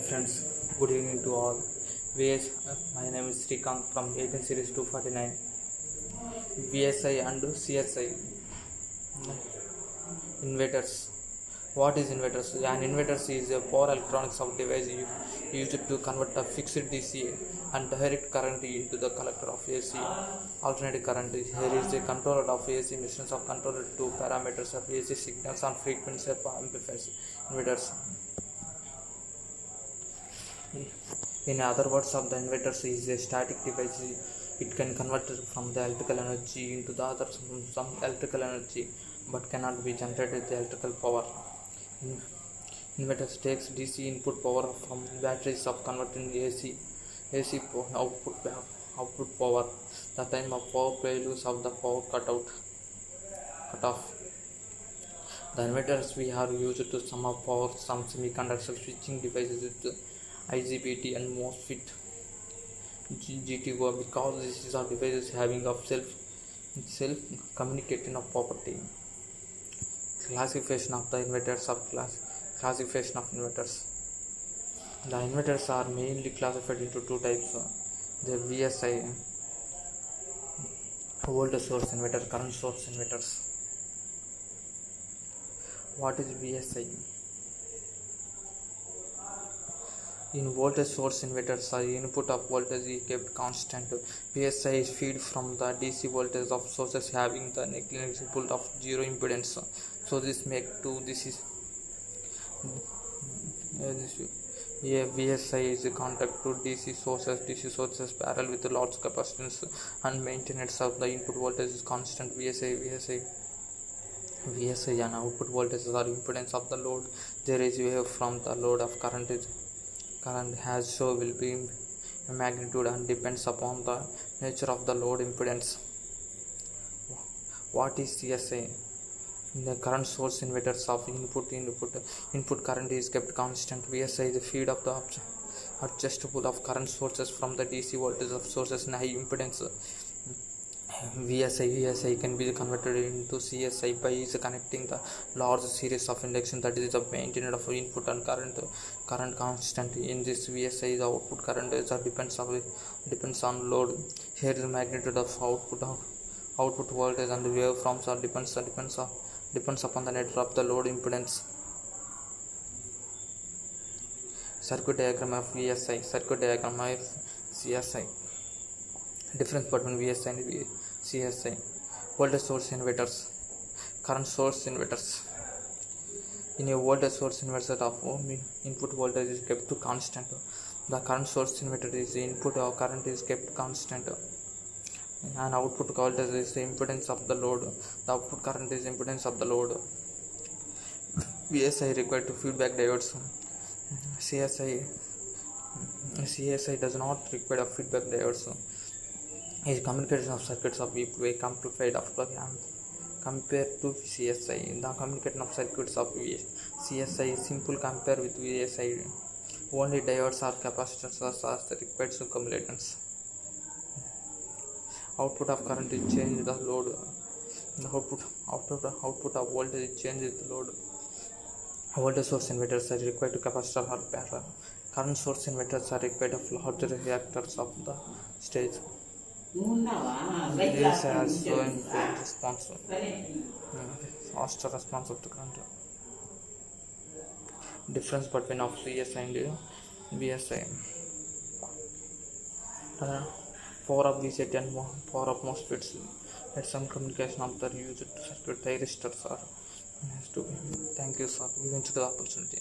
Friends, good evening to all. My name is Srikanth from 18 series 249. VSI and CSI. Inverters. What is inverters? An inverter is a power electronics of device used to convert a fixed DC and direct current into the collector of AC. Alternating current. Here is a controller of AC machines of controller to parameters of AC signals and frequency of amplifiers. Inverters. In other words, the inverter is a static device. It can convert from the electrical energy into the other some electrical energy, but cannot be generated with electrical power. Inverter takes DC input power from batteries of converting AC output power. The time of power values of the power cut off. The inverters we are used to sum up power some semiconductor switching devices with IGBT and MOSFET GTO because this is our devices having of self communicating of property. Classification of the inverters classification of inverters. The inverters are mainly classified into two types: the VSI, voltage source inverter, current source inverters. What is VSI? In voltage source inverters, the input of voltage is kept constant. VSI is feed from the DC voltage of sources having the negligible of zero impedance. So this VSI is a contact to DC sources parallel with large capacitance and maintenance of the input voltage is constant. VSI and output voltages are impedance of the load. There is wave from the load of current has so will be a magnitude and depends upon the nature of the load impedance. What is CSI? In the current source inverters of input current is kept constant. VSI is the feed of the adjustable of current sources from the DC voltage of sources and high impedance. VSI can be converted into CSI by connecting the large series of induction that is the maintenance of input and current constant. In this VSI, the output current depends on load. Here is the magnitude of output voltage and the waveforms depends upon the nature of the load impedance. Circuit diagram of VSI. Circuit diagram of CSI. Difference between VSI and CSI. Voltage source inverters, current source inverters. In a voltage source inverter of input voltage is kept to constant. The current source inverter is the input or current is kept constant, and output voltage is the impedance of the load. The output current is impedance of the load. VSI required to feedback diodes. CSI does not require a feedback diodes. Is communication of circuits of wave amplified compared to CSI. The communication of circuits of CSI is simple compared with VSI. Only diodes or capacitors are the required accumulators. Output of current is changed the load. The output of voltage is changed with the load. Voltage source inverters are required to capacitor or parallel. Current source inverters are required of larger reactors of the stage. This has shown faster response of the current. Difference between of CSI and VSI. Power of VSI and power of MOSFETs. Let some communication of the used circuit thyristors are. Thank you, sir. Giving to the opportunity.